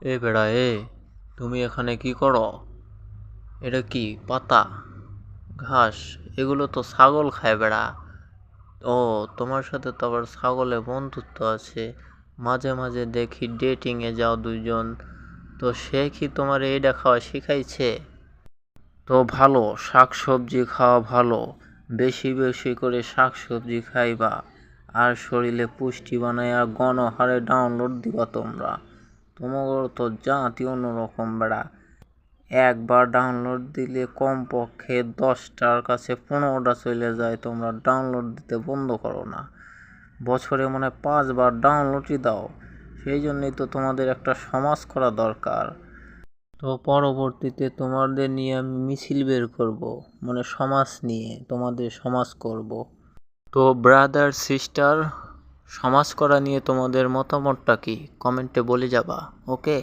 এ বেড়া তুমি এখানে কি করো? এটা কি পাতা, ঘাস? এগুলো তো ছাগল খায় বেড়া। ও, তোমার সাথে তো আবার ছাগলের বন্ধুত্ব আছে। মাঝে মাঝে দেখি ডেটিং এ যাও দুইজন। তো সে কি তোমার এইটা খাওয়া শিখাইছে? তো ভালো, শাক সবজি খাওয়া ভালো। বেশি বেশি করে শাক সবজি খাইবা। আর শরীরে পুষ্টি বানাইয়া গণহারে ডাউনলোড দিবা তোমরা। তোমার তো জাতি অন্যরকম বেড়া। একবার ডাউনলোড দিলে কমপক্ষে 10টার কাছে 15টা চলে যায়, তোমরা ডাউনলোড দিতে বন্ধ করো না। বছরে মনে হয় 5বার ডাউনলোডই দাও। সেই জন্যই তো তোমাদের একটা সমাজ করা দরকার। তো পরবর্তীতে তোমাদের নিয়ে আমি মিছিল বের করব, মানে সমাজ নিয়ে তোমাদের সমাজ করব। তো ব্রাদার সিস্টার, সমাজ করা নিয়ে তোমাদের মতামতটা কি কমেন্টে বলে যাবা, ওকে?